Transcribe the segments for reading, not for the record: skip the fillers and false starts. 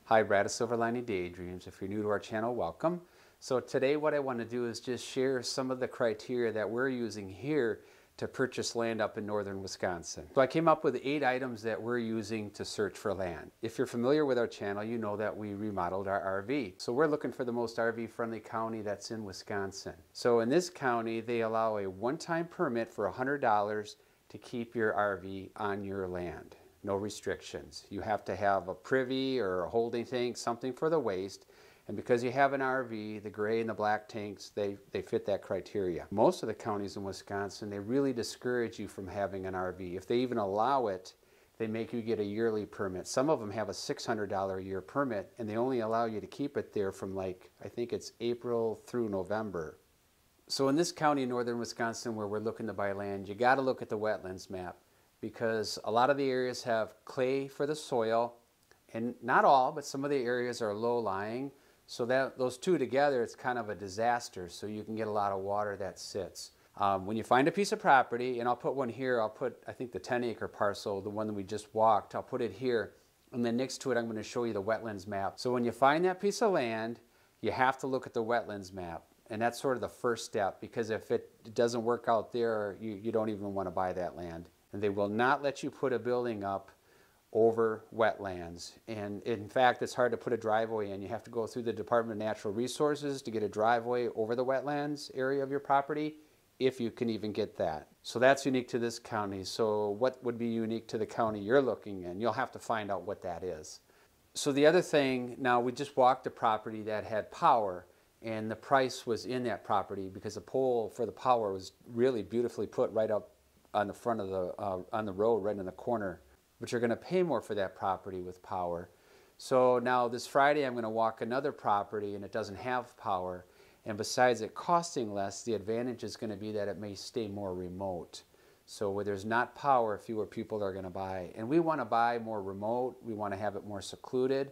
Hi, Brad of Silver Lining Daydreams. If you're new to our channel, welcome. So today what I want to do is just share some of the criteria that we're using here to purchase land up in northern Wisconsin. So I came up with 8 items that we're using to search for land. If you're familiar with our channel, you know that we remodeled our RV. So we're looking for the most RV friendly county that's in Wisconsin. So in this county, they allow a one-time permit for $100 to keep your RV on your land. No restrictions. You have to have a privy or a holding tank, something for the waste. And because you have an RV, the gray and the black tanks, they fit that criteria. Most of the counties in Wisconsin, they really discourage you from having an RV. If they even allow it, they make you get a yearly permit. Some of them have a $600 a year permit, and they only allow you to keep it there from I think it's April through November. So in this county in northern Wisconsin where we're looking to buy land, you got to look at the wetlands map, because a lot of the areas have clay for the soil, and not all, but some of the areas are low-lying. So that those two together, it's kind of a disaster, so you can get a lot of water that sits. When you find a piece of property, and I'll put one here, I'll put, I think the 10-acre parcel, the one that we just walked, I'll put it here, and then next to it I'm going to show you the wetlands map. So when you find that piece of land, you have to look at the wetlands map. And that's sort of the first step, because if it doesn't work out there, you don't even want to buy that land. And they will not let you put a building up over wetlands. And in fact, it's hard to put a driveway in. You have to go through the Department of Natural Resources to get a driveway over the wetlands area of your property, if you can even get that. So that's unique to this county. So what would be unique to the county you're looking in? You'll have to find out what that is. So the other thing, now we just walked a property that had power, and the price was in that property because the pole for the power was really beautifully put right up on the front of on the road, right in the corner. But you're going to pay more for that property with power. So now this Friday I'm going to walk another property and it doesn't have power. And besides it costing less, the advantage is going to be that it may stay more remote. So where there's not power, fewer people are going to buy. And we want to buy more remote. We want to have it more secluded.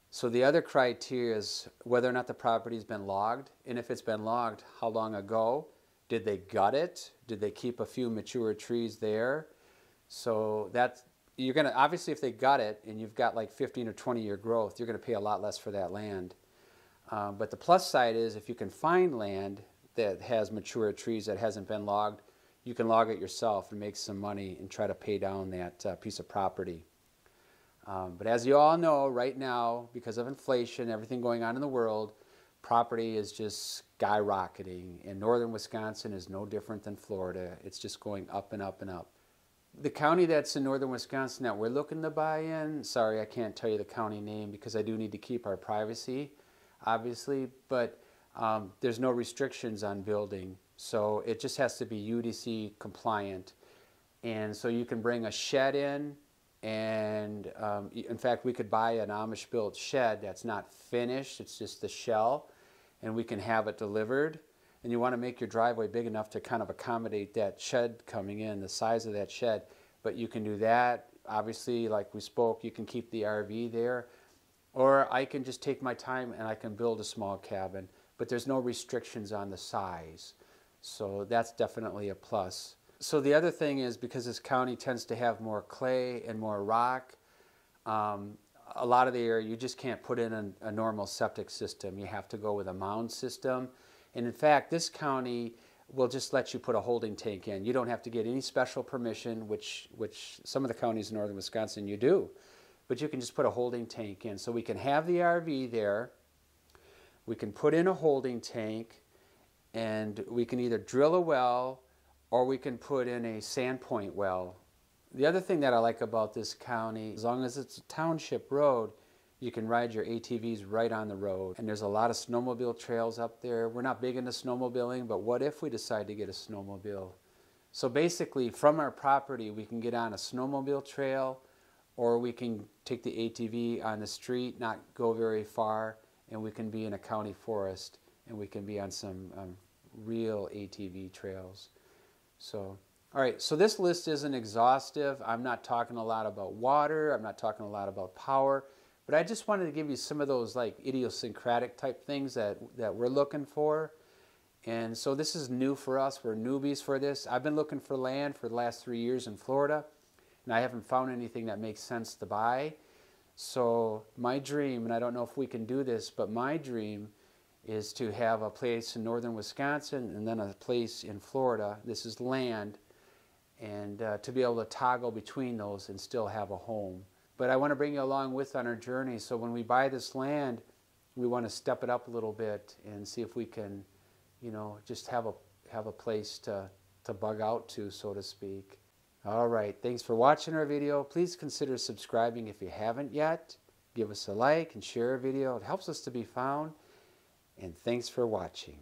So the other criteria is whether or not the property's been logged. And if it's been logged, how long ago? Did they gut it? Did they keep a few mature trees there? So that's, you're going to, obviously if they gut it and you've got like 15 or 20 year growth, you're going to pay a lot less for that land. But the plus side is if you can find land that has mature trees that hasn't been logged, you can log it yourself and make some money and try to pay down that piece of property. But as you all know, right now, because of inflation, everything going on in the world, property is just skyrocketing, and northern Wisconsin is no different than Florida. It's just going up and up and up. The county that's in northern Wisconsin that we're looking to buy in, sorry I can't tell you the county name because I do need to keep our privacy, obviously, but there's no restrictions on building, so it just has to be UDC compliant. And so you can bring a shed in, and in fact we could buy an Amish built shed that's not finished, it's just the shell, and we can have it delivered. And you want to make your driveway big enough to kind of accommodate that shed coming in, the size of that shed. But you can do that. Obviously, like we spoke, you can keep the RV there. Or I can just take my time and I can build a small cabin. But there's no restrictions on the size. So that's definitely a plus. So the other thing is, because this county tends to have more clay and more rock, a lot of the area you just can't put in a normal septic system. You have to go with a mound system. And in fact, this county will just let you put a holding tank in. You don't have to get any special permission, which some of the counties in northern Wisconsin you do. But you can just put a holding tank in. So we can have the RV there, we can put in a holding tank, and we can either drill a well or we can put in a sandpoint well. The other thing that I like about this county, as long as it's a township road, you can ride your ATVs right on the road. And there's a lot of snowmobile trails up there. We're not big into snowmobiling, but what if we decide to get a snowmobile? So basically, from our property, we can get on a snowmobile trail, or we can take the ATV on the street, not go very far, and we can be in a county forest, and we can be on some real ATV trails. So, all right, so this list isn't exhaustive. I'm not talking a lot about water. I'm not talking a lot about power. But I just wanted to give you some of those like idiosyncratic type things that we're looking for. And so this is new for us. We're newbies for this. I've been looking for land for the last 3 years in Florida, and I haven't found anything that makes sense to buy. So my dream, and I don't know if we can do this, but my dream is to have a place in northern Wisconsin and then a place in Florida. This is land, and to be able to toggle between those and still have a home. But I want to bring you along with on our journey. So when we buy this land, we want to step it up a little bit and see if we can, you know, just have a place to bug out to, so to speak. All right, thanks for watching our video. Please consider subscribing if you haven't yet. Give us a like and share our video. It helps us to be found. And thanks for watching.